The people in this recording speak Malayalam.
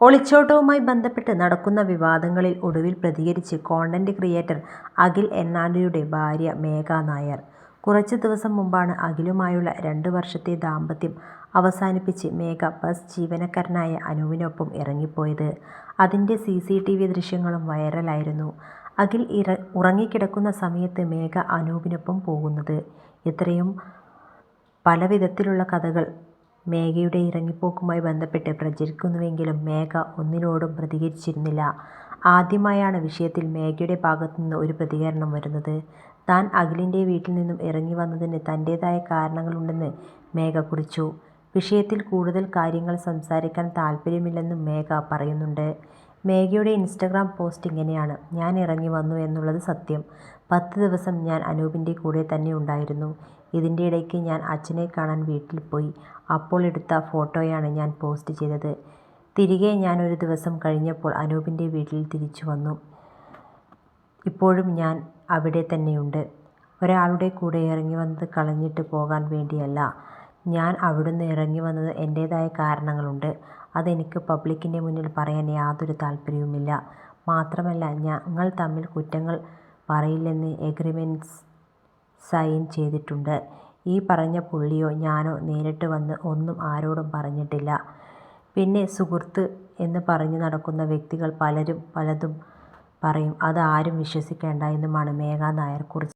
ഒളിച്ചോട്ടവുമായി ബന്ധപ്പെട്ട് നടക്കുന്ന വിവാദങ്ങളിൽ ഒടുവിൽ പ്രതികരിച്ച് കോണ്ടന്റ് ക്രിയേറ്റർ അഖിൽ എന്നാലിയുടെ ഭാര്യ മേഘ നായർ. കുറച്ച് ദിവസം മുമ്പാണ് അഖിലുമായുള്ള 2 വർഷത്തെ ദാമ്പത്യം അവസാനിപ്പിച്ച് മേഘ ബസ് ജീവനക്കാരനായ അനൂപിനൊപ്പം ഇറങ്ങിപ്പോയത്. അതിൻ്റെ CCTV ദൃശ്യങ്ങളും വൈറലായിരുന്നു. അഖിൽ ഉറങ്ങിക്കിടക്കുന്ന സമയത്ത് മേഘ അനൂപിനൊപ്പം പോകുന്നത്. ഇത്രയും പലവിധത്തിലുള്ള കഥകൾ മേഘയുടെ ഇറങ്ങിപ്പോക്കുമായി ബന്ധപ്പെട്ട് പ്രചരിക്കുന്നുവെങ്കിലും മേഘ ഒന്നിനോടും പ്രതികരിച്ചിരുന്നില്ല. ആദ്യമായാണ് വിഷയത്തിൽ മേഘയുടെ ഭാഗത്തുനിന്ന് ഒരു പ്രതികരണം വരുന്നത്. താൻ അഖിലിൻ്റെ വീട്ടിൽ നിന്നും ഇറങ്ങി വന്നതിന് തൻ്റേതായ കാരണങ്ങളുണ്ടെന്ന് മേഘ കുറിച്ചു. വിഷയത്തിൽ കൂടുതൽ കാര്യങ്ങൾ സംസാരിക്കാൻ താൽപ്പര്യമില്ലെന്നും മേഘ പറയുന്നുണ്ട്. മേഘയുടെ ഇൻസ്റ്റഗ്രാം പോസ്റ്റ് ഇങ്ങനെയാണ്: ഞാൻ ഇറങ്ങി വന്നു എന്നുള്ളത് സത്യം. 10 ദിവസം ഞാൻ അനൂപിൻ്റെ കൂടെ തന്നെ ഉണ്ടായിരുന്നു. ഇതിൻ്റെ ഇടയ്ക്ക് ഞാൻ അച്ഛനെ കാണാൻ വീട്ടിൽ പോയി. അപ്പോൾ എടുത്ത ഫോട്ടോയാണ് ഞാൻ പോസ്റ്റ് ചെയ്തത്. തിരികെ ഞാൻ ഒരു ദിവസം കഴിഞ്ഞപ്പോൾ അനൂപിൻ്റെ വീട്ടിൽ തിരിച്ചു വന്നു. ഇപ്പോഴും ഞാൻ അവിടെ തന്നെയുണ്ട്. ഒരാളുടെ കൂടെ ഇറങ്ങി വന്നത് കളഞ്ഞിട്ട് പോകാൻ വേണ്ടിയല്ല. ഞാൻ അവിടുന്ന് ഇറങ്ങി വന്നത് എൻ്റേതായ കാരണങ്ങളുണ്ട്. അതെനിക്ക് പബ്ലിക്കിൻ്റെ മുന്നിൽ പറയാൻ യാതൊരു താൽപ്പര്യവുമില്ല. മാത്രമല്ല ഞങ്ങൾ തമ്മിൽ കുറ്റങ്ങൾ പറയില്ലെന്ന് എഗ്രിമെൻ്റ്സ് സൈൻ ചെയ്തിട്ടുണ്ട്. ഈ പറഞ്ഞ പുള്ളിയോ ഞാനോ നേരിട്ട് വന്ന് ഒന്നും ആരോടും പറഞ്ഞിട്ടില്ല. പിന്നെ സുഹൃത്ത് എന്ന് പറഞ്ഞു നടക്കുന്ന വ്യക്തികൾ പലരും പലതും പറയും. അത് ആരും വിശ്വസിക്കേണ്ട എന്നുമാണ് മേഘ നായർ കുറിച്ചത്.